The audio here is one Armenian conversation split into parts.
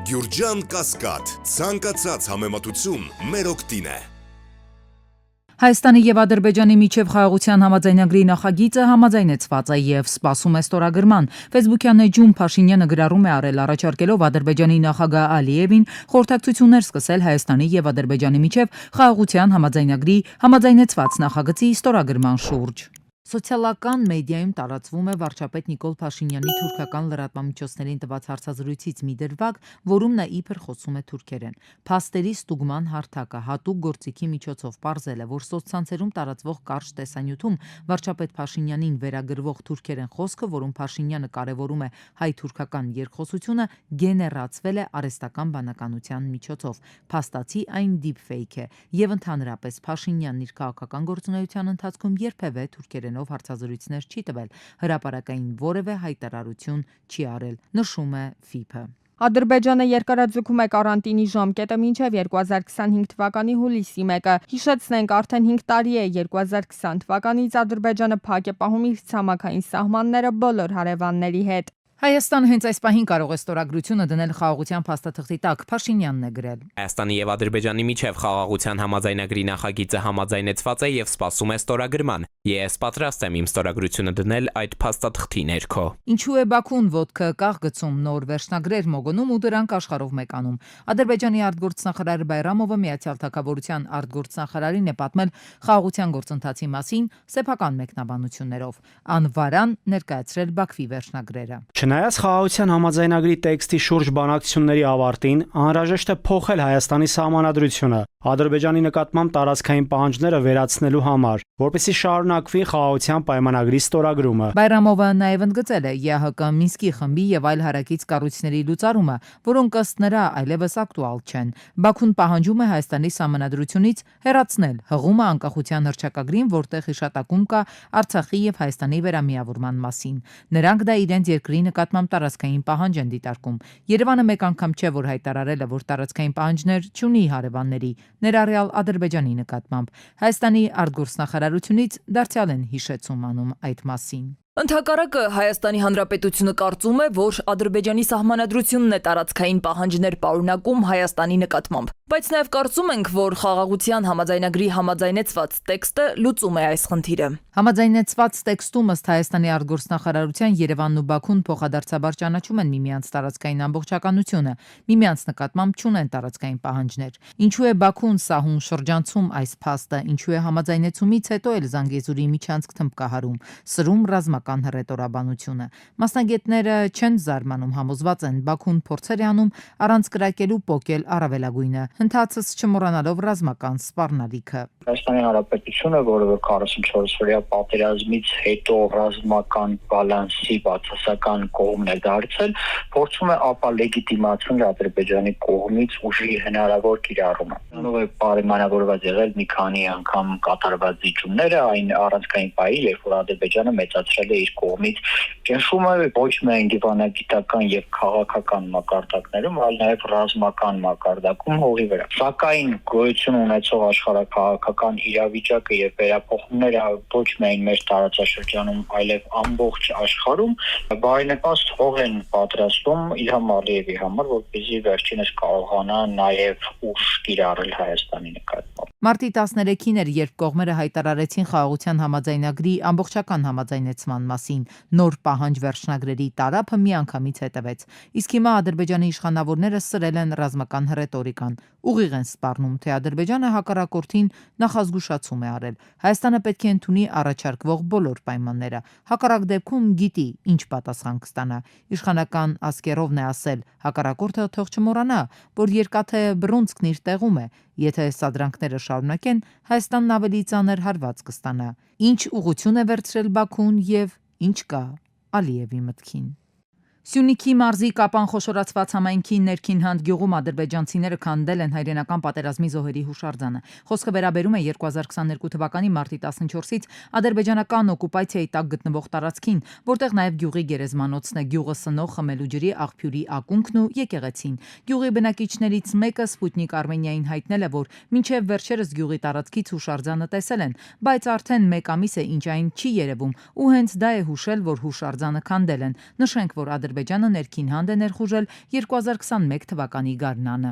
Գյուրջան Կասկադ, ցանկացած համեմատություն մեր օգտին է։ Հայաստանի եւ Ադրբեջանի միջև խաղաղության համաձայնագրի նախագիծը համաձայնեցված է եւ սպասում է ստորագրման։ Ֆեյսբուքյան էջում Փաշինյանը գրառում է արել առաջարկելով Ադրբեջանի նախագահ Ալիևին խորհրդակցություններ սկսել Հայաստանի եւ Ադրբեջանի միջև խաղաղության համաձայնագրի համաձայնեցված նախագծի ստորագրման շուրջ։ Սոցիալական մեդիայում տարածվում է վարչապետ Նիկոլ Փաշինյանի թուրքական լրատվամիջոցներին տված հարցազրույցից մի դրվագ, որում նա իբր խոսում է թուրքերեն։ Փաստերի ստուգման հարթակը հատուկ գործիքի միջոցով պարզել է, որ սոցցանցերում տարածվող կարճ տեսանյութում վարչապետ Փաշինյանին վերագրվող թուրքերեն խոսքը, որում Փաշինյանը կարևորում է հայ-թուրքական երկխոսությունը, գեներացվել է արհեստական բանականության միջոցով։ Փաստացի այն դիփֆեյք է եւ ընդհանրապես Փաշինյանն իր քաղաքական գործունեության ընթացքում երբևէ թուրքերեն հարցազրույցներ չի տվել, հրապարակային որևէ հայտարարություն չի արել, նշում է ՖԻՓ-ը։ Ադրբեջանը երկարաձգում է կարանտինի ժամկետը մինչև 2025 թվականի հուլիսի 1-ը։ Հիշեցնենք, արդեն 5 տարի է 2020 թվականից Ադրբեջանը փակ է պահում իր ցամաքային սահմանները բոլոր հարևանների հետ։ Հայաստանը հենց այս պահին կարող է ստորագրությունը դնել խաղաղության փաստաթղթի տակ, Փաշինյանն է գրել։ Հայաստանի եւ Ադրբեջանի միջև խաղաղության համաձայնագրի նախագիծը համաձայնեցված է եւ սպասում է ստորագրման։ Ես պատրաստ եմ իմ ստորագրությունը դնել այդ փաստաթղթի ներքո։ Ինչու է Բաքուն ոդկը կաղ գցում, նոր վերջնագրեր մոգնում ու դրանք աշխարհով մեկանում։ Ադրբեջանի արտգործնախարար Բայրամովը Միացյալ Թագավորության արտգործնախարարին է պատմել խաղաղության գործընթացի մասին սեփական մեկնաբանություններով։ Անվարան ներկայացրել Բաքվի վերջնագրերը։ Չնայած խաղաղության համաձայնագրի տեքստի շուրջ բանակցությունների ավարտին, անհրաժեշտ է փոխել Հայաստանի սահմանադրությունը Ադրբեջանի նկատմամբ տարածքային պահանջները վերացնելու համար, որպեսզի շարունակվի խաղաղության պայմանագրի ստորագրումը։ Բայրամովը նաև ընդգծել է ԵԱՀԿ Մինսկի խմբի եւ այլ հարակից կառույցների լուծարումը, որոնք ըստ նրա այլևս ակտուալ չեն։ Բաքուն պահանջում է Հայաստանի սահմանադրությունից հեռացնել հղումը անկախության հռչակագրին, որտեղ հիշատակում կա Արցախի եւ Հայաստանի վերամիավորման մասին։ Նրանք դա իրենց երկրի նկատմամբ տարածքային պահանջ են դիտարկում։ Երևանը մեկ անգամ չէ, որ հայտարարել է, որ տարածքային պահանջներ չունի հարևանների, ներառյալ Ադրբեջանի նկատմամբ։ Հայաստանի արտգործնախարարությունից դարձյալ են հիշեցում անում այդ մասին։ Ընդհակառակը Հայաստանի Հանրապետությունը կարծում է, որ Ադրբեջանի սահմանադրությունն է տարածքային պահանջներ պարունակում Հայաստանի նկատմամբ, բայց նաև կարծում ենք, որ խաղաղության համաձայնագրի համաձայնեցված տեքստը լուծում է այս խնդիրը։ Համաձայնեցված տեքստում ըստ Հայաստանի արտգործնախարարության Երևանն ու Բաքուն փոխադարձաբար ճանաչում են միմյանց տարածքային ամբողջականությունը, միմյանց նկատմամբ չունեն տարածքային պահանջներ։ Ինչու է Բաքուն սահուն շրջանցում այս փաստը, ինչու է համաձայնեցումից հետո էլ Զանգեզուրի միջանցք թմբկահարում, սրում ռազմական հռետորաբանությունը։ Մասնագետները չեն զարմանում, համոզված են, Բաքուն փորձեր է անում առանց կրակելու պոկել առավելագույնը, հնդածս չմոռանալով ռազմական սպառնալիքը։ Հայաստանի Հանրապետությունը, որը 44-օրյա պատերազմից հետո ռազմական բալանսի բացասական կողմն է դարձել, փորձում է ապալեգիտիմացնել Ադրբեջանի կողմից ուժի հնարավոր կիրառումը։ Նրանով է պայմանավորված եղել մի քանի անգամ կատարված զիջումները այն առանցքային պահի, երբ որ Ադրբեջանը մեծացրել է իր կողմից ճնշումը ոչ միայն դիվանագիտական եւ քաղաքական մակարդակներում, այլ նաեւ ռազմական մակարդակում հողի վրա։ Սակայն գոյություն ունեցող աշխարհաքաղաքական իրավիճակը եւ վերափոխումները ոչ միայն մեր տարածաշրջանում, այլև ամբողջ աշխարհում բարենպաստ հող են պատրաստում Իլհամ Ալիևի համար, որպեսզի վերջինս կարողանա նաեւ ուժ կիրառել Հայաստանի նկատմամբ։ Մարտի 13-ին էր, երբ կողմերը հայտարարեցին խաղաղության համաձայնագրի ամբողջական համաձայնեցման մասին, նոր պահանջ վերջնագրերի տարափը միանգամից հետևեց։ Իսկ հիմա Ադրբեջանի իշխանավորները սրել են ռազմական հռետորիկան, ուղիղ են սպառնում, թե Ադրբեջանը հակառակորդին նախազգուշացում է արել։ Հայաստանը պետք է ընդունի առաջարկվող բոլոր պայմանները։ Հակառակ դեպքում գիտի ինչ պատասխան կստանա։ Իշխանական ասկերովն է ասել, հակառակորդը թող չմոռանա, որ երկաթե բռունցքն իր տեղում է։ Եթե սադրանքները շարունակեն, Հայաստանն ավելի ծանր հարված կստանա։ Ինչ ուղղություն է վերցրել Բաքուն եւ ինչ կա Ալիևի մտքին։ Սյունիքի մարզի Կապան խոշորացված համայնքի ներքին հանդ գյուղում ադրբեջանցիները քանդել են հայրենական պատերազմի զոհերի հուշարձանը։ Խոսքը վերաբերում է 2022 թվականի մարտի 14-ից ադրբեջանական օկուպացիայի տակ գտնվող տարածքին, որտեղ նաև գյուղի գերեզմանոցն է, գյուղը սնող խմելու ջրի աղբյուրի ակունքն ու եկեղեցին։ Գյուղի բնակիչներից մեկը Սպուտնիկ Արմենիային հայտնել է, որ մինչև վերջերս գյուղի տարածքից հուշարձանը տեսել են, բայց արդեն 1 ամիս է ինչ այն չի երևում ու հենց դա է հուշել, որ հուշարձանը քանդել են։ Նշենք, որ Ադրբեջանը ներքին հանդ է ներխուժել 2021 թվականի գարնանը։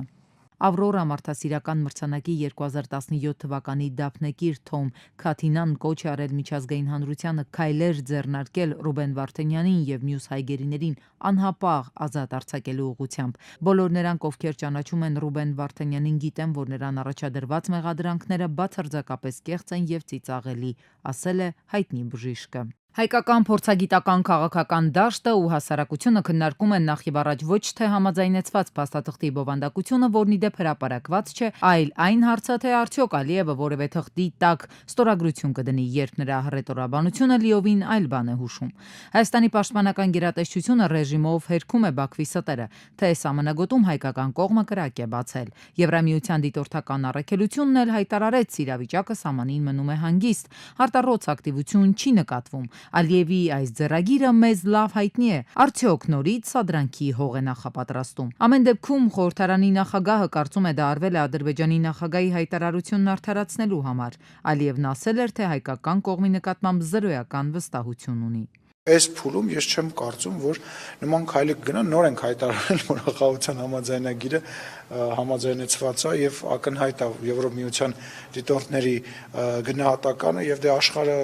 Ավրորա մարդասիրական մրցանակի 2017 թվականի դափնեկիր Թոմ Քաթինան կոչ է արել միջազգային հանրությանը քայլեր ձեռնարկել Ռուբեն Վարդանյանին եւ մյուս հայգերիներին անհապաղ ազատ արձակելու ուղղությամբ։ Բոլոր նրանք, ովքեր ճանաչում են Ռուբեն Վարդանյանին, գիտեն, որ նրան առաջադրված մեղադրանքները բացարձակապես կեղծ են եւ ծիծաղելի, ասել է հայտնի բժիշկը։ Հայկական փորձագիտական քաղաքական դաշտը ու հասարակությունը քննարկում են նախ եւ առաջ ոչ թե համաձայնեցված փաստաթղթի բովանդակությունը, որն ի դեպ հրապարակված չէ, այլ այն հարցը, թե արդյոք Ալիևը որևէ թղթի տակ ստորագրություն կդնի, երբ նրա հռետորաբանությունը լիովին այլ բան է հուշում։ Հայաստանի պաշտպանական գերատեսչությունը ռեժիմով հերքում է Բաքվի ստերը, թե սահմանագոտում հայկական կողմը կրակ է բացել։ Եվրամիության դիտորդական առաքելությունն էլ հայտարարեց, իրավիճակը սահմանին մնում է հանգիստ, արտառոց ակտիվություն չի նկատվում։ Ալիևի այս ձեռագիրը մեզ լավ հայտնի է, արդյոք նորից սադրանքի հող է նախապատրաստում։ Ամեն դեպքում խորհրդարանի նախագահը կարծում է դա արվել է Ադրբեջանի նախագահի հայտարարությունն արդարացնելու համար։ Ալիևն ասել էր, թե հայկական կողմի նկատմամբ զրոյական վստահություն ունի։ Այս փուլում ես չեմ կարծում, որ նման քայլը կգնա, նոր ենք հայտարարել, որ խաղաղության համաձայնագիրը համաձայնեցված է եւ ակնհայտ է Եվրոմիության դիտորդների գնահատականը եւ դե աշխարհը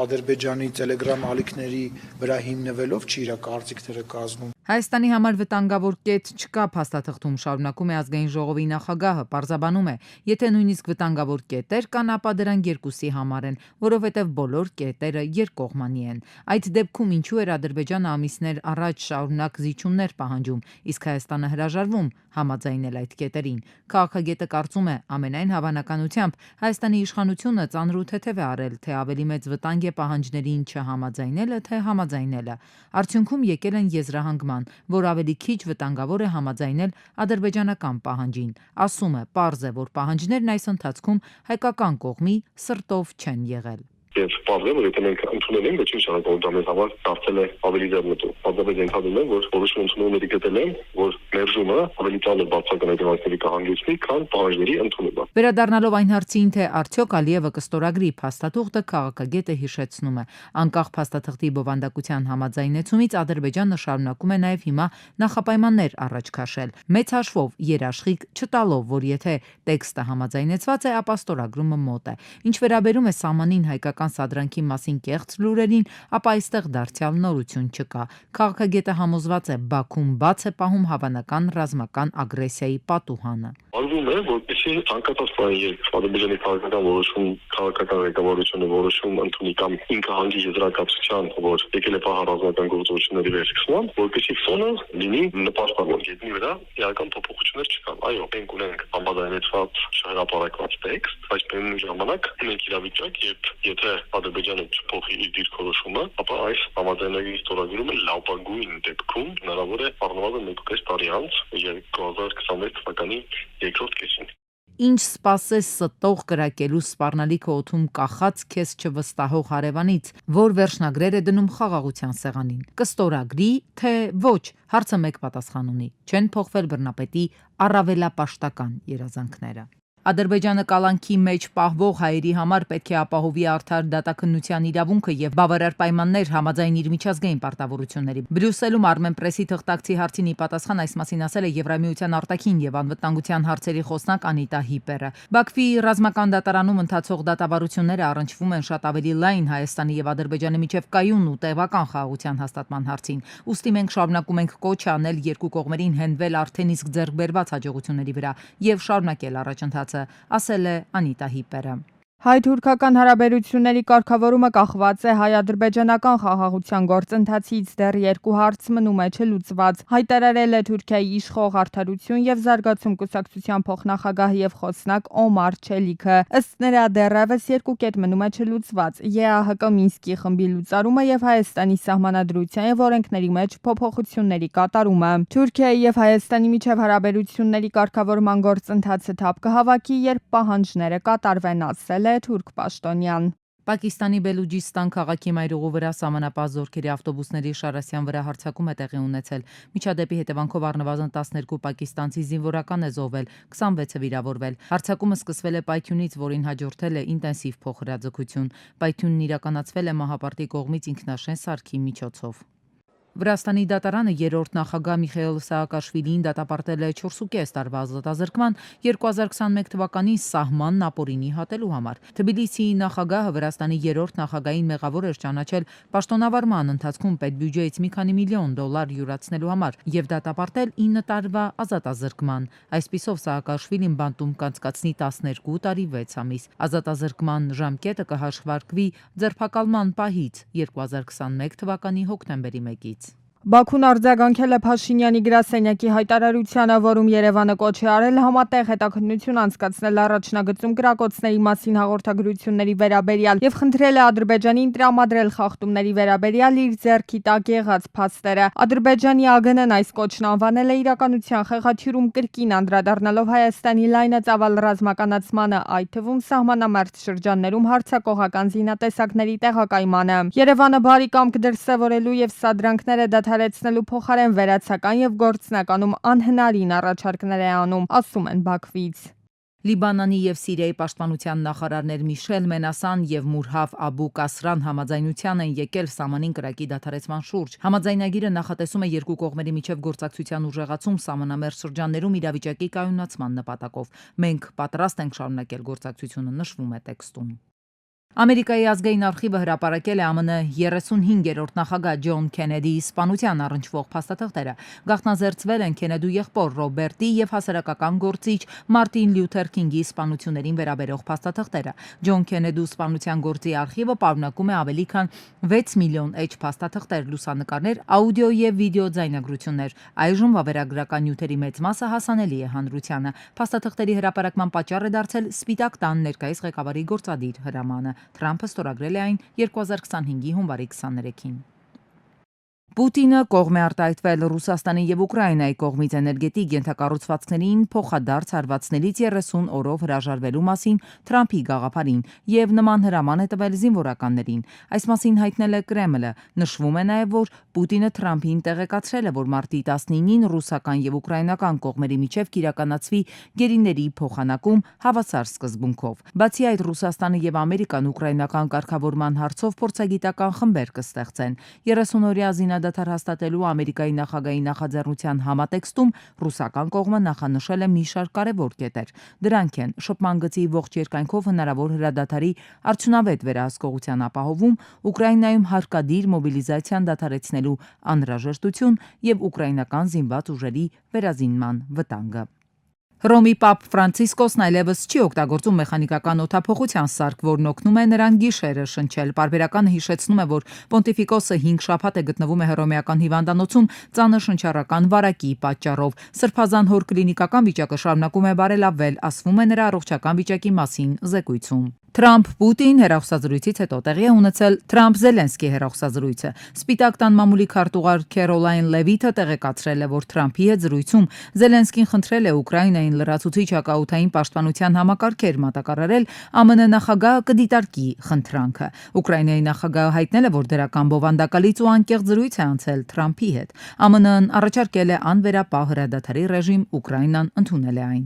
Ադրբեջանի Telegram ալիքների վրա հիմնվելով չի իր կարծիքները կազմում։ Հայաստանի համար վտանգավոր կետ չկա փաստաթղթում, շարունակում է ազգային ժողովի նախագահը, պարզաբանում է, եթե նույնիսկ վտանգավոր կետեր կան, ապա դրանք երկուսի համար են, որովհետև բոլոր կետերը երկկողմանի են։ Այդ դեպքում ինչու էր Ադրբեջանը ամիսներ առաջ շարունակ զիջումներ պահանջում, իսկ Հայաստանը հրաժարվում համաձայնել այդ կետերին։ Քաղաքագետը կարծում է, ամենայն հավանականությամբ Հայաստանի իշխանությունը ծանր ու թեթև է արել, թե ավելի մեծ վտանգ է պահանջներին չհամաձայնելը, թե համաձայնելը։ Արդյունքում եկել են եզրահանգման, որ ավելի քիչ վտանգավոր է համաձայնել ադրբեջանական պահանջին։ Ասում է, պարզ է, որ պահանջներն այս ընթացքում հայկական կողմի սրտով չեն եղել։ Եվ պարզ է, որ եթե մենք ընդունել ենք, ոչ ինչ որ դա մեզ համար դարձել է ավելի ձեռնտու։ Պատմաբեզ ենթադրում եմ, որ որոշում ընդունողների գտել են, որ ներժումը ավելի ծանր բացական հետևանքների կհանգեցնի, քան պահանջների ընդունումը։ Վերադառնալով այն հարցին, թե արդյոք Ալիևը կստորագրի փաստաթուղթը, քաղաքագետը հիշեցնում է, անկախ փաստաթղթի բովանդակության համաձայնեցումից Ադրբեջանը շարունակում է նաև հիմա նախապայմաններ առաջ քաշել։ Մեծ հաշվով երաշխիք չտալով, որ եթե տեքստը համաձայնեցված է, ապա ստորագրումը մոտ է։ Ինչ վերաբերում է սահմանին հայկական սադրանքի մասին կեղծ լուրերին, ապա այստեղ դարձյալ նորություն չկա։ Քաղաքագետը համոզված է, Բաքուն բաց է պահում հավանական ռազմական ագրեսիայի պատուհանը։ Արվում է, որպեսզի ցանկացած բան, երբ Ադրբեջանի քաղաքական որոշում, քաղաքական ղեկավարությունը որոշում ընդունի կամ ինքը հանգի եզրակացության, որ եկել է պահ ռազմական գործողությունների վերսկսման, որպեսզի ֆոնը լինի նպաստավոր գետնի վրա իրական փոփոխություններ չկան։ Այո, մենք ունենք համաձայնեցված հրապարակված տեքստ, բայց բեմի ժամանակ ունենք իրավիճակ, երբ եթե Ադրբեջանը չփոխի իր դիրքորոշումը, ապա այս համաձայնագրի ստորագրումը լավագույն դեպքում հնարավոր է առնվազն 1.5 տարի անց 2026 թվականի երկրորդ կեսին։ Ինչ սպասես ստող կրակելու սպառնալիքը օդում կախած քեզ չվստահող հարևանից, որ վերջնագրեր է դնում խաղաղության սեղանին։ Կստորագրի, թե ոչ, հարցը մեկ պատասխան ունի։ Չեն փոխվել բռնապետի առավելապաշտական երազանքները։ Ադրբեջանը կալանքի մեջ պահվող հայերի համար պետք է ապահովի արդար դատաքննության իրավունքը եւ բավարար պայմաններ համաձայն իր միջազգային պարտավորությունների։ Բրյուսելում Armenpress-ի թղթակցի հարցին ի պատասխան այս մասին ասել է Եվրամիության արտաքին եւ անվտանգության հարցերի խոսնակ Անիտա Հիպերը։ Բաքվի ռազմական դատարանում ընթացող դատավարությունները առնչվում են շատ ավելի լայն Հայաստանի եւ Ադրբեջանի միջև կայուն ու տևական խաղաղության հաստատման հարցին։ Ուստի մենք շարունակում ենք կոչ անել երկու կողմերին հենվել արդեն իսկ ձեռք բերված հաջողությունների վրա եւ շարունակել առաջընթացը, ասել է Անիտա Հիպերը։ Հայ-թուրքական հարաբերությունների կարգավորումը կախված է հայ-ադրբեջանական խաղաղության գործընթացից, դեռ երկու հարց մնում է չլուծված, հայտարարել է Թուրքիայի իշխող արդարություն եւ զարգացում կուսակցության փոխնախագահ եւ խոսնակ Օմար Չելիքը։ Ըստ նրա դեռևս երկու կետ մնում է չլուծված՝ ԵԱՀԿ Մինսկի խմբի լուծարումը եւ Հայաստանի սահմանադրության եւ օրենքների մեջ փոփոխությունների կատարումը։ Թուրքիայի եւ Հայաստանի միջև հարաբերությունների կարգավորման գործընթացը թափ կհավաքի, երբ պահանջները կատարվեն, ասել թուրք պաշտոնյան։ Պակիստանի Բելուջիստան քաղաքի մայրուղու վրա սահմանապահ զորքերի ավտոբուսների Շարասյան վրա հարձակում է տեղի ունեցել։ Միջադեպի հետևանքով առնվազն 12 պակիստանցի զինվորական է զոհվել, 26-ը վիրավորվել։ Հարձակումը սկսվել է պայթյունից, որին հաջորդել է ինտենսիվ փոխհրաձգություն։ Պայթյունն իրականացվել է մահապարտի կողմից ինքնաշեն սարքի միջոցով։ Վրաստանի դատարանը երրորդ նախագահ Միխայիլ Սահակաշվիլիին դատապարտել է 4.5 տարվա ազատազրկման 2021 թվականի սահմանն ապօրինի հատելու համար։ Թբիլիսիի նախագահը Վրաստանի երրորդ նախագահին մեղավոր էր ճանաչել պաշտոնավարման ընթացքում պետբյուջեից մի քանի միլիոն դոլար յուրացնելու համար եւ դատապարտել 9 տարվա ազատազրկման։ Այսպիսով Սահակաշվիլին բանտում կանցկացնի 12 տարի 6 ամիս։ Ազատազրկման ժամկետը կհաշվարկվի ձերբակալման պահից 2021 թվականի հոկտեմբերի 1-ից։ Բաքուն արձագանքել է Փաշինյանի գրասենյակի հայտարարությանը, որում Երևանը կոչ է արել համատեղ հետաքննություն անցկացնել առաջնագծում կրակոցների մասին հաղորդագրությունների վերաբերյալ եւ խնդրել է Ադրբեջանին տրամադրել խախտումների վերաբերյալ իր ձեռքի տակ եղած փաստերը։ Ադրբեջանի ԱԳՆ-ն այս կոչն անվանել է իրականության խեղաթյուրում կրկին անդրադառնալով Հայաստանի լայնածավալ ռազմականացմանը, այդ թվում սահմանամերձ շրջաններում հարձակողական զինատեսակների տեղակայմանը։ Երևանը բարի կամք դրսևորելու եւ սադրանքները դադարեցնելու փոխարեն վերացական եւ գործնականում անհնարին առաջարկներ է անում, ասում են Բաքվից։ Լիբանանի եւ Սիրիայի պաշտպանության նախարարներ Միշել Մենասան եւ Մուրհավ Աբու Կասրան համաձայնության են եկել սահմանին կրակի դադարեցման շուրջ։ Համաձայնագիրը նախատեսում է երկու կողմերի միջև գործակցության ուժեղացում սահմանամերձ շրջաններում իրավիճակի կայունացման նպատակով։ Մենք պատրաստ ենք շարունակել գործակցությունը, նշվում է տեքստում։ Ամերիկայի ազգային արխիվը հրապարակել է ԱՄՆ 35-րդ նախագահ Ջոն Քենեդիի սպանության առնչվող փաստաթղթերը։ Գաղտնազերծվել են Քենեդու եղբոր Ռոբերտի եւ հասարակական գործիչ Մարտին Լյութեր Քինգի սպանություններին վերաբերող փաստաթղթերը։ Ջոն Քենեդու սպանության գործի արխիվը պարունակում է ավելի քան 6 միլիոն էջ փաստաթղթեր, լուսանկարներ, աուդիո եւ վիդեո ձայնագրություններ։ Այժմ վավերագրական նյութերի մեծ մասը հասանելի է հանրությանը։ Փաստաթղթերի հրապարակման պատճառ է դարձել Սպիտակ տան ներկայիս ղեկավարի գործադիր հրամանը։ Թրամփը ստորագրել է այն 2025-ի հունվարի 23-ին։ Պուտինը կողմ է արտահայտվել Ռուսաստանի եւ Ուկրաինայի կողմից էներգետիկ ենթակառուցվածքներին փոխադարձ հարվածներից 30 օրով հրաժարվելու մասին Թրամփի գաղափարին եւ նման հրաման է տվել զինվորականներին։ Այս մասին հայտնել է Կրեմլը։ Նշվում է նաեւ, որ Պուտինը Թրամփին տեղեկացրել է, որ մարտի 19-ին ռուսական եւ ուկրաինական կողմերի միջև կիրականացվի գերիների փոխանակում հավասար սկզբունքով։ Բացի այդ, Ռուսաստանը եւ Ամերիկան ուկրաինական կարգավորման հարցով փորձագիտական խմբեր կստեղծեն։ 30-օրյա զինադադար հաստատելու Ամերիկայի նախագահի նախաձեռնության համատեքստում ռուսական կողմը նախանշել է մի շարք կարևոր կետեր։ Դրանք են շփման գծի ողջ երկայնքով հնարավոր հրադադարի արդյունավետ վերահսկողության ապահովում, Ուկրաինայում հարկադիր մոբիլիզացիան դադարեցնելու անհրաժեշտություն եւ ուկրաինական զինված ուժերի վերազինման վտանգը։ Հռոմի Պապ Ֆրանցիսկոսն այլևս չի օգտագործում մեխանիկական օդափոխության սարք, որն օգնում է նրան գիշերը շնչել։ Պարբերականը հիշեցնում է, որ Պոնտիֆիկոսը 5 շաբաթ է գտնվում է հռոմեական հիվանդանոցում ծանր շնչառական վարակի պատճառով։ Սրբազան հոր կլինիկական վիճակը շարունակում է բարելավվել, ասվում է նրա առողջական վիճակի մասին զեկույցում։ Թրամփ-Պուտին հեռախոսազրույցից հետո տեղի է ունեցել Թրամփ-Զելենսկի հեռախոսազրույցը։ Սպիտակ տան մամուլի քարտուղար Քերոլայն Լևիթը տեղեկացրել է, որ Թրամփի հետ զրույցում Զելենսկին խնդրել է Ուկրաինային լրացուցիչ հակաօդային պաշտպանության համակարգեր մատակարարել, ԱՄՆ նախագահը կդիտարկի խնդրանքը։ Ուկրաինայի նախագահը հայտնել է, որ դրական բովանդակալից ու անկեղծ զրույց է անցել Թրամփի հետ։ ԱՄՆ-ն առաջարկել է անվերապահ հրադադարի ռեժիմ, Ուկրաինան ընդունել է այն։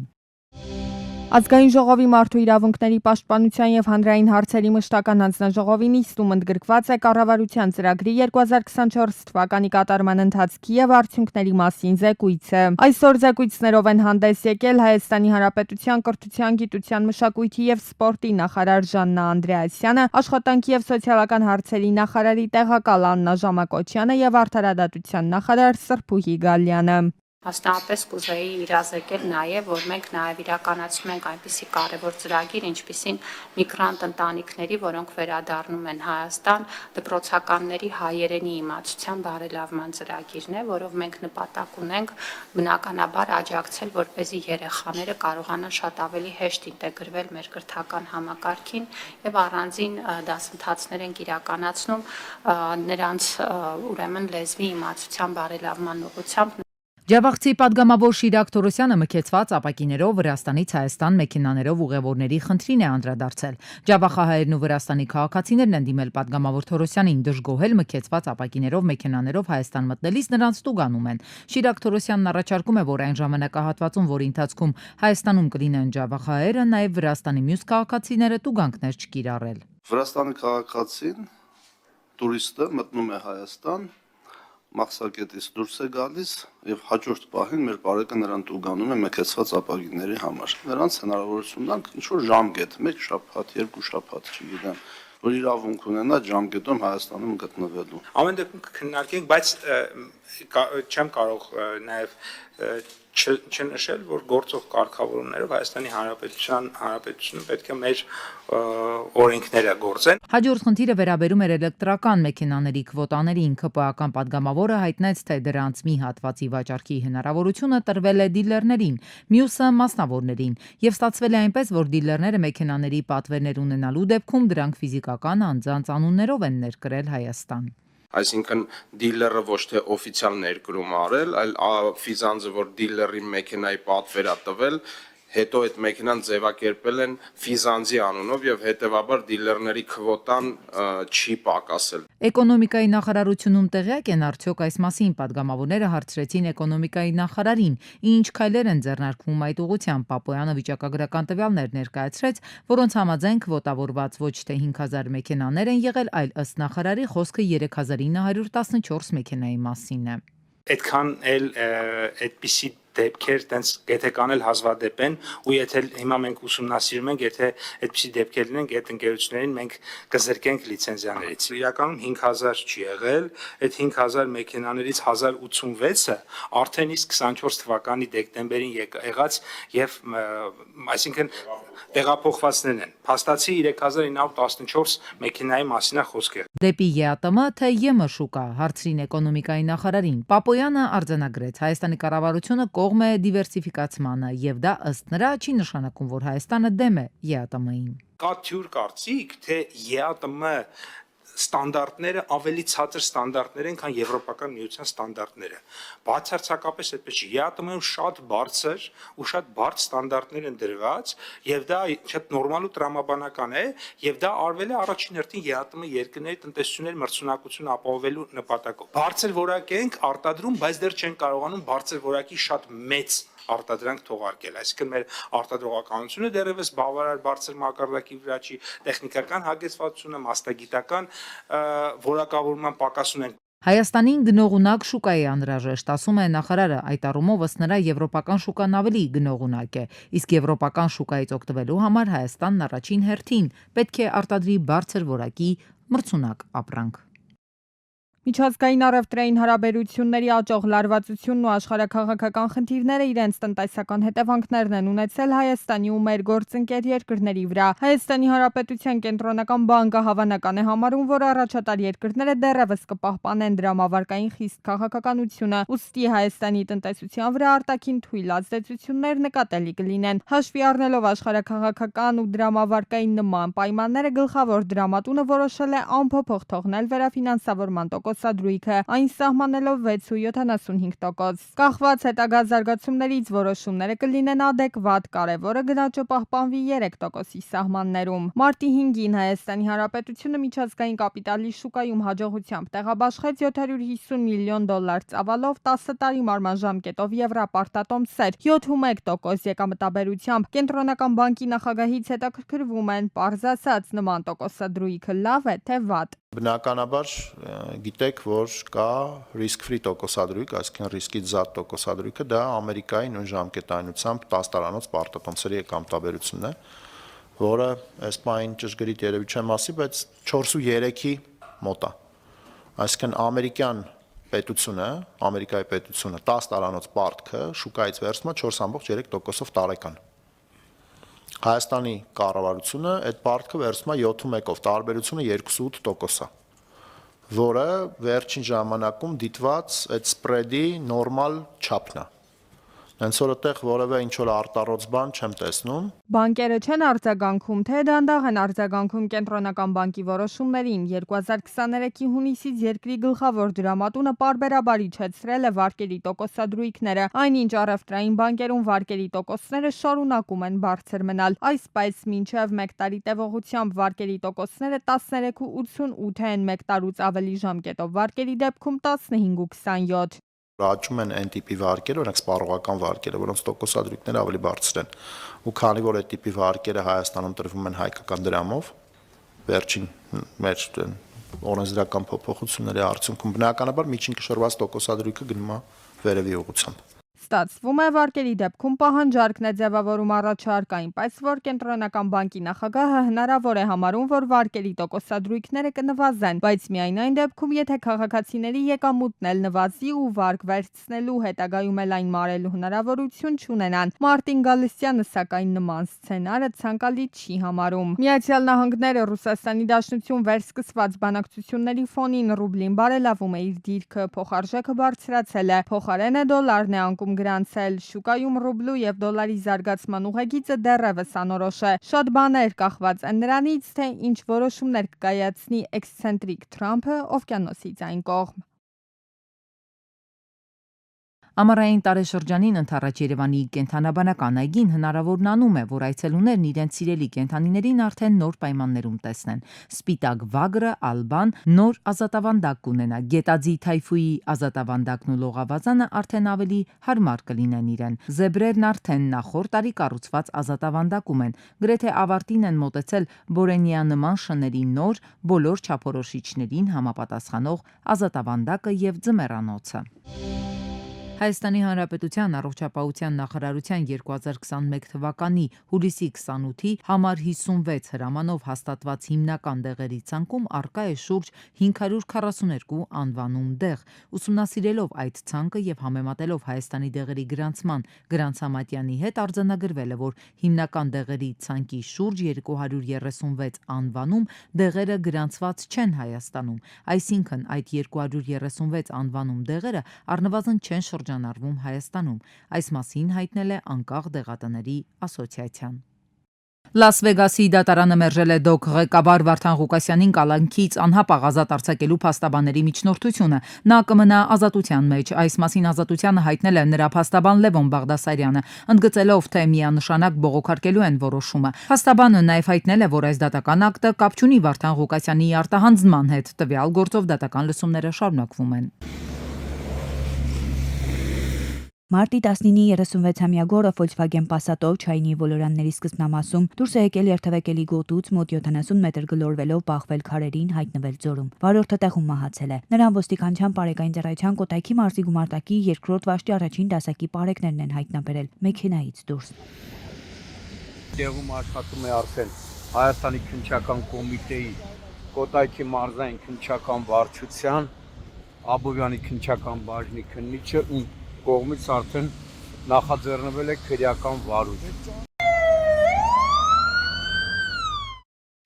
Ազգային ժողովի մարդու իրավունքների պաշտպանության եւ հանրային հարցերի մշտական հանձնաժողովի նիստում ընդգրկված է կառավարության ծրագրի 2024 թվականի կատարման ընթացքի եւ արդյունքների մասին զեկույցը։ Այսօր զեկույցներով են հանդես եկել Հայաստանի Հանրապետության կրթության, գիտության, մշակույթի եւ սպորտի նախարար Ժաննա Անդրեասյանը, աշխատանքի եւ սոցիալական հարցերի նախարարի տեղակալ Աննա Ժամակոչյանը եւ արդարադատության նախարար Սրփուհի Գալյանը։ Մասնավորապես կուզեի իրազեկել նաև, որ մենք նաև իրականացնում ենք այնպիսի կարևոր ծրագիր, ինչպիսին միգրանտ ընտանիքների, որոնք վերադառնում են Հայաստան, դպրոցականների հայերենի իմացության բարելավման ծրագիրն է, որով մենք նպատակ ունենք բնականաբար աջակցել, որպեսզի երեխաները կարողանան շատ ավելի հեշտ ինտեգրվել մեր կրթական համակարգին եւ առանձին դասընթացներ ենք իրականացնում նրանց ուրեմն լեզվի իմացության բարելավման ուղղությամբ։ Ջավախցի падգամավոր Շիրակ Թորոսյանը մկեցված ապակիներով Վրաստանից Հայաստան մեքենաներով ուղևորների խնդրին է անդրադարձել։ Ջավախահայերն ու Վրաստանի քաղաքացիներն են դիմել падգամավոր Թորոսյանին դժգոհել մկեցված ապակիներով մեքենաներով Հայաստան մտնելիս նրանց տուգանում են։ Շիրակ Թորոսյանն առաջարկում է, որ այն ժամանակահատվածում, որի ընթացքում Հայաստանում կլինեն ջավախահայերը, նաև Վրաստանի մյուս քաղաքացիները տուգանքներ չկիրառել։ Վրաստանի քաղաքացին տուրիստը մտնում է Հայաստան, մաքսակետից դուրս է գալիս եւ հաջորդ պահին մեր բարեկը նրան տուգանում է մեկեցված ապակիների համար։ Նրանց հնարավորություն տանք ինչ որ ժամկետ, 1 շաբաթ, 2 շաբաթ, չգիտեմ, որ իրավունք ունենա ժամկետում Հայաստանում գտնվելու։ Ամեն դեպքում կքննարկենք, բայց չեմ կարող նաեւ չնշել, որ գործող կարգավորումներով Հայաստանի Հանրապետությունը պետք է մեր օրենքները գործեն։ Հաջորդ խնդիրը վերաբերում էր էլեկտրական մեքենաների քվոտաներին։ ՔՊԱ-ական падգամավորը հայտնեց, թե դրանց մի հատվածի վաճառքի հնարավորությունը տրվել է դիլերներին, մյուսը մասնավորներին, եւ ստացվել է այնպես, որ դիլերները մեքենաների պատվերներ ունենալու դեպքում դրանք ֆիզիկական անձանց անուններով են ներկրել Հայաստան։ Այսինքն դիլերը ոչ թե օֆիցիալ ներկրում արել, այլ ֆիզանձը, որ դիլերի մեքենայի պատվեր է տվել, հետո այդ մեքենան ձևակերպել են ֆիզանձի անունով եւ հետեւաբար դիլերների քվոտան չի պակասել։ Էկոնոմիկայի նախարարությունում տեղյակ են արդյոք այս մասին, падգամավորները հարցրեցին էկոնոմիկայի նախարարին, ինչ քայլեր են ձեռնարկվում այդ ուղղությամբ։ Պապոյանը վիճակագրական տվյալներ ներկայացրեց, որոնց համաձայն քվոտավորված ոչ թե 5000 մեքենաներ են եղել, այլ ըստ նախարարի խոսքը 3914 մեքենայի մասին է։ Այդքան էլ այդպիսի դեպքեր տենց եթե կանել հազվադեպ են ու եթե հիմա մենք ուսումնասիրում ենք, եթե այդպիսի դեպքեր լինենք, այդ ընկերություններին մենք կզրկենք լիցենզիաներից։ Իրականում 5000 չի եղել, այդ 5000 մեքենաներից 1086-ը արդեն իսկ 24 թվականի դեկտեմբերին եղած եւ այսինքն տեղափոխվածներն են։ Փաստացի 3914 մեքենայի մասին է խոսքը։ Դեպի ԵԱՏՄ թե ԵՄ շուկա, հարցրին էկոնոմիկայի նախարարին։ Պապոյանը արձանագրեց, Հայաստանի կառավարությունը կողմ է դիվերսիֆիկացմանը եւ դա ըստ նրա չի նշանակում, որ Հայաստանը դեմ է ԵԱՏՄ-ին։ Կա թյուր կարծիք, թե ԵԱՏՄ ստանդարտները ավելի ցածր ստանդարտներ են, քան Եվրոպական միության ստանդարտները։ Բացարձակապես այդպես չի։ ԵԱՏՄ-ում շատ բարձր ու շատ բարդ ստանդարտներ են դրված, եւ դա շատ նորմալ ու տրամաբանական է, եւ դա արվել է առաջին հերթին ԵԱՏՄ երկրների տնտեսությունների մրցունակությունը ապահովելու նպատակով։ Բարձր որակ ենք արտադրում, բայց դեռ չեն կարողանում բարձր որակի շատ մեծ արտադրանք թողարկել, այսինքն մեր արտադրողականությունը դեռևս բավարար բարձր մակարդակի վրա չի, տեխնիկական հագեցվածությունը, մասնագիտական որակավորման պակաս ունեն։ Հայաստանին գնողունակ շուկայի անհրաժեշտ, ասում է նախարարը, այդ առումով ըստ նրա եվրոպական շուկան ավելի գնողունակ է, իսկ եվրոպական շուկայից օգտվելու համար Հայաստանն առաջին հերթին պետք է արտադրի բարձր որակի մրցունակ ապրանք։ Միջազգային առևտրային հարաբերությունների աճող լարվածությունն ու աշխարհաքաղաքական խնդիրները իրենց տնտեսական հետևանքներն են ունեցել Հայաստանի ու մեր գործընկեր երկրների վրա։ Հայաստանի Հանրապետության կենտրոնական բանկը հավանական է համարում, որ առաջատար երկրները դեռևս կպահպանեն դրամավարկային խիստ քաղաքականությունը, ուստի Հայաստանի տնտեսության վրա արտաքին թույլ ազդեցություններ նկատելի կլինեն։ Հաշվի առնելով աշխարհաքաղաքական ու դրամավարկային նման պայմանները, գլխավոր դրամատունը որոշել է անփոփոխ թողնել վերաֆինանսավորման տոկոսադրույքը, այն սահմանելով 6.75%։ Կախված հետագա զարգացումներից որոշումները կլինեն adekvat, կարևորը գնաճը պահպանվի 3%-ի սահմաններում։ Մարտի 5-ին Հայաստանի Հանրապետությունը միջազգային կապիտալի շուկայում հաջողությամբ տեղաբաշխեց $750 միլիոն ծավալով 10 տարի մարմանժամկետով եվրապարտատոմսեր, 7.1% եկամտաբերությամբ։ Կենտրոնական բանկի նախագահից հետաքրքրվում են, պարզ ասած, նման տոկոսադրույքը լավ է թե վատ։ Բնականաբար գիտեք, որ կա risk-free տոկոսադրույք, այսինքն ռիսկից զատ տոկոսադրույքը, դա Ամերիկայի նույն ժամկետայնությամբ 10 տարանոց պարտատոմսերի եկամտաբերությունն է, որը այսպայն ճշգրիտ երևի չեմ ասի, բայց 4.3-ի մոտ է։ Այսինքն ամերիկյան պետությունը, Ամերիկայի պետությունը 10 տարանոց պարտքը շուկայից վերցնում է 4.3%-ով տարեկան։ Հայաստանի կառավարությունը այդ պարտքը վերցնում է 7.1-ով, տարբերությունը 2.8% է, որը վերջին ժամանակում դիտված այդ սպրեդի նորմալ չափն է։ Հենց որ այդտեղ որևէ ինչ-որ արտառոց բան չեմ տեսնում։ Բանկերը չեն արձագանքում, թե դանդաղ են արձագանքում կենտրոնական բանկի որոշումներին։ 2023-ի հունիսից երկրի գլխավոր դրամատունը պարբերաբար իջեցրել է վարկերի տոկոսադրույքները, այնինչ առևտրային բանկերում վարկերի տոկոսները շարունակում են բարձր մնալ։ Այսպես մինչև 1 տարի տևողությամբ վարկերի տոկոսները 13.88 են, 1 տարուց ավելի ժամկետով վարկերի դեպքում 15.27։ Աճում են այն տիպի վարկերը, օրինակ սպառողական վարկերը, որոնց տոկոսադրույքները ավելի բարձր են։ Ու քանի որ այդ տիպի վարկերը Հայաստանում տրվում են հայկական դրամով, վերջին մեր օրենսդրական փոփոխությունների արդյունքում բնականաբար միջին կշռված տոկոսադրույքը գնում է վերևի ուղղությամբ։ Ստացվում է վարկերի դեպքում պահանջարկն է ձևավորում առաջարկային, բայց որ կենտրոնական բանկի նախագահը հնարավոր է համարում, որ վարկերի տոկոսադրույքները կնվազեն, բայց միայն այն դեպքում, եթե քաղաքացիների եկամուտն էլ նվազի ու վարկ վերցնելու հետագայում էլ այն մարելու հնարավորություն չունենան։ Մարտին Գալստյանը սակայն նման սցենարը ցանկալի չի համարում։ Միացյալ Նահանգները Ռուսաստանի Դաշնություն վերսկսված բանակցությունների ֆոնին ռուբլին բարելավում է իր դիրքը, փոխարժեքը բարձրացել է, փոխարենը դոլարն է անկում գրանցել, շուկայում ռուբլու եւ դոլարի զարգացման ուղեգիծը դեռևս անորոշ է։ Շատ բաներ կախված են նրանից, թե ինչ որոշումներ կկայացնի էքսցենտրիկ Թրամփը օվկիանոսից այն կողմ։ Ամառային տարեշրջանին ընդառաջ Երևանի կենդանաբանական այգին հնարավորն անում է, որ այցելուներն իրենց սիրելի կենդանիներին արդեն նոր պայմաններում տեսնեն։ Սպիտակ վագրը, ալբան, նոր ազատավանդակ կունենա, գետաձի թայֆուի ազատավանդակն ու լողավազանը արդեն ավելի հարմար կլինեն իրեն։ Զեբրերն արդեն նախորդ տարի կառուցված ազատավանդակում են, գրեթե ավարտին են մոտեցել բորենիանման շների նոր, բոլոր չափորոշիչներին համապատասխանող ազատավանդակը եւ ձմեռանոցը։ Հայաստանի Հանրապետության առողջապահության նախարարության 2021 թվականի հուլիսի 28-ի համար 56 հրամանով հաստատված հիմնական դեղերի ցանկում առկա է շուրջ 542 անվանում դեղ։ Ուսումնասիրելով այդ ցանկը եւ համեմատելով Հայաստանի դեղերի գրանցման գրանցամատյանի հետ արձանագրվել է, որ հիմնական դեղերի ցանկի շուրջ 236 անվանում դեղերը գրանցված չեն Հայաստանում, այսինքն այդ 236 անվանում դեղերը առնվազն չեն շրջանառվում Հայաստանում։ Այս մասին հայտնել է անկախ դեղատների ասոցիացիան։ Լաս Վեգասի դատարանը մերժել է ԴՕԿ ղեկավար Վարդան Ղուկասյանին կալանքից անհապաղ ազատ արձակելու փաստաբանների միջնորդությունը։ Նա կմնա ազատության մեջ։ Այս մասին ազատությանը հայտնել է նրա փաստաբան Լևոն Բաղդասարյանը, ընդգծելով, թե միանշանակ բողոքարկելու են որոշումը։ Փաստաբանը նաև հայտնել է, որ այս դատական ակտը կապ չունի Վարդան Ղուկասյանի արտահանձնման հետ, տվյալ գործով դատական լսումները շարունակվում են։ Մարտի 19-ի 36-ամյա գորը Volkswagen Passat-ով Չայնի ոլորանների սկզբնամասում դուրս է եկել երթևեկելի գոտուց մոտ 70 մետր գլորվելով բախվել քարերին, հայտնվել ձորում։ Վարորդը տեղում մահացել է։ Նրան ոստիկանչության բարեկային ծառայության Կոտայքի մարզի գումարտակի 2-րդ վաշտի առաջին դասակի պարեկներն են հայտնաբերել մեքենայից դուրս։ Տեղում աշխատում է արդեն Հայաստանի քննչական կոմիտեի Կոտայքի մարզային քննչական վարչության Աբովյանի քննչական բաժնի քննիչը կողմից արդեն նախաձեռնվել է քրեական վարույթ։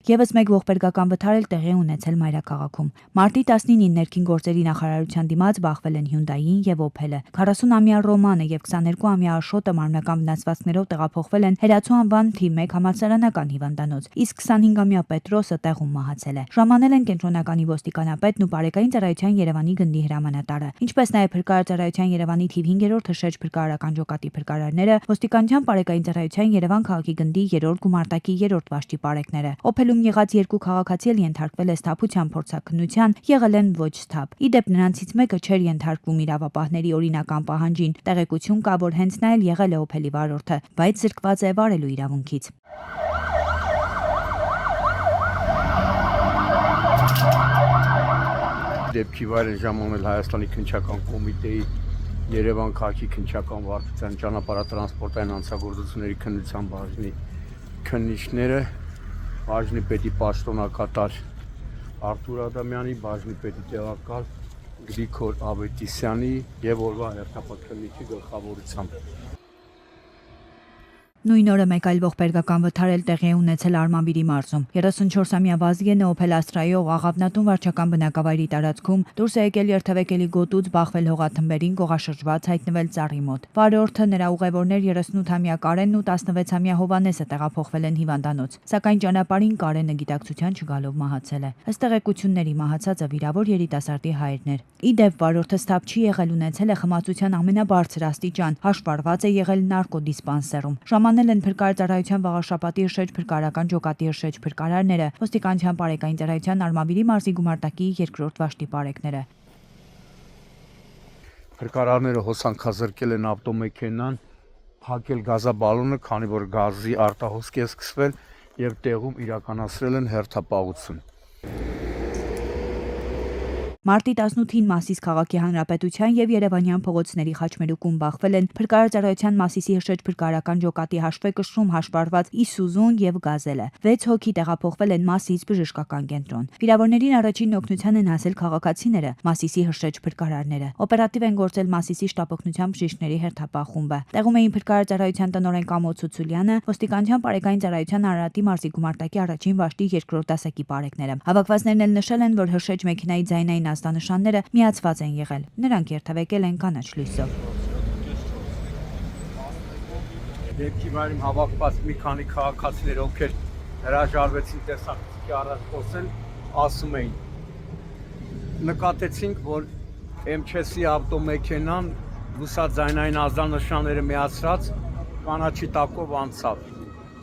Եվս մեկ ողբերգական վթար տեղի ունեցել մայրաքաղաքում։ Մարտի 19-ին ներքին գործերի նախարարության դիմաց բախվել են Hyundai-ին եւ Opel-ը։ 40-ամյա Ռոմանը եւ 22-ամյա Աշոտը մարմնական վնասվածքներով տեղափոխվել են Հերացու անվան թիվ 1 համալսարանական հիվանդանոց, իսկ 25-ամյա Պետրոսը տեղում մահացել է։ Ժամանել են կենտրոնականի ոստիկանապետն ու բարեկային ծառայության Երևանի գնդի հրամանատարը, ինչպես նաեւ փրկարարության Երևանի թիվ 5-րդ հրշեջ փրկարարական ջոկատի փրկարարները, ոստիկանության բարեկային ծառայության Երևան քաղաքի գնդի 3-րդ գումարտակի 3-րդ վաշտի պարեկները։ Opel եղած երկու քաղաքացի էլ ենթարկվել է սթափության փորձաքննության, եղել են ոչ սթափ։ Իդեպ նրանցից մեկը չէր ենթարկվում իրավապահների օրինական պահանջին։ Տեղեկություն կա, որ հենց նա էլ եղել է Opel-ի վարորդը, բայց զրկված է վարելու իրավունքից։ Դեպքի վայր են ժամանել Հայաստանի քննչական կոմիտեի Երևան քաղաքի քննչական վարչության ճանապարհատրանսպորտային անցագործությունների քննության բաժնի քննիչները բաժնի պետի պաշտոնակատար Արտուր Ադամյանի, բաժնի պետի տեղակալ Գրիգոր Ավետիսյանի եւ օրվա հերթապատկնիչի գլխավորությամբ։ Նույն օրը մեկ այլ ողբերգական վթար տեղի է ունեցել Արմավիրի մարզում։ 34-ամյա Վազգենը Opel Astra-ով աղավնատուն վարչական բնակավայրի տարածքում դուրս է եկել երթևեկելի գոտուց բախվել հողաթմբերին գողաշրջված հայտնվել ծառի մոտ։ Վարորդը, նրա ուղևորներ 38-ամյա Կարենն ու 16-ամյա Հովանեսը տեղափոխվել են հիվանդանոց, սակայն ճանապարհին Կարենը գիտակցության չգալով մահացել է։ Ըստ տեղեկությունների մահացածը վիրավոր երիտասարդի հայրն էր։ Իդեպ վարորդը սթափ չի եղել, ունեցել է խմացության ամենաբարձր աստիճան, հաշվառված է եղել նարկոդիսպանսերում։ Ժամանել են փրկարարության վաղաշաբաթի հրշեջ փրկարարական ջոկատի հրշեջ փրկարարները, ոստիկանության բարեկային ծառայության Արմավիրի մարզի գումարտակի 2-րդ վաշտի պարեկները։ Փրկարարները հոսանքազրկել են ավտոմեքենան, փակել գազաբալոնը, քանի որ գազի արտահոսք է սկսվել եւ տեղում իրականացրել են հերթապահություն։ Մարտի 18-ին Մասիս քաղաքի հանրապետության եւ Երևանյան փողոցների խաչմերուկում բախվել են փրկարարծարայության Մասիսի հրշեջ փրկարարական ջոկատի հաշվեկշռում հաշվառված Իսուզուն եւ Գազելը։ 6 հոգի տեղափոխվել են Մասիս բժշկական կենտրոն։ Վիրավորներին առաջին օգնության են հասել քաղաքացիները, Մասիսի հրշեջ փրկարարները։ Օպերատիվ են գործել Մասիսի շտապօգնության բժիշկների հերթապահ խումբը։ Տեղում էին փրկարարծարայության տնօրեն Կամո Ցուցուլյանը, ոստիկանության Պարեկային ծառայության Արարատի մարզի գումարտակի առաջին վաշտի 2-րդ դասակի պարեկները։ Հավաքվածներն էլ նշել են, որ հրշեջ մեքենայի ձայնային ազդանշանները միացված են եղել։ Նրանք երթևեկել են կանաչ լույսով։ Դեպքի վայրում հավաքված մի քանի քաղաքացիներ, ովքեր հրաժարվեցին տեսախցիկի առաջ խոսել, ասում էին. նկատեցինք, որ MÇ-ի ավտոմեքենան լուսաձայնային ազդանշանները միացրած կանաչի տակով անցավ։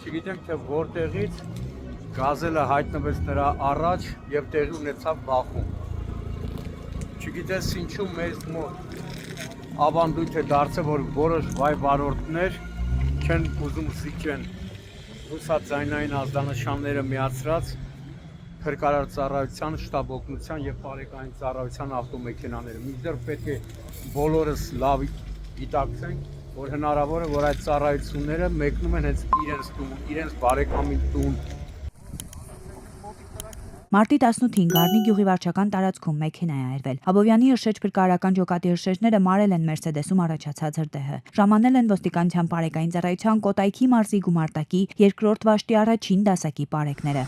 Չգիտեմ թե որտեղից Գազելը հայտնվեց նրա առաջ եւ տեղի ունեցավ բախում։ Չգիտես ինչու մեզ մոտ ավանդույթ է դարձել, որ որոշ վայ վարորդներ չեն ուզում զիջեն լուսաձայնային ազդանշանները միացրած փրկարարծարայության, շտաբօգնության եւ Պարեկային ծառայության ավտոմեքենաները։ Մինչդեռ պետք է բոլորս լավ գիտակցենք, որ հնարավոր է, որ այդ ծառայությունները մեկնում են հենց իրենց տուն, իրենց բարեկամի տուն։ Մարտի 18-ին Գառնի գյուղի վարչական տարածքում մեքենա է այրվել։ Աբովյանի հրշեջ փրկարարական ջոկատի հրշեջները մարել են Մերսեդեսում առաջացած հրդեհը։ Ժամանել են ոստիկանության Պարեկային ծառայության Կոտայքի մարզի գումարտակի 2-րդ վաշտի առաջին դասակի պարեկները։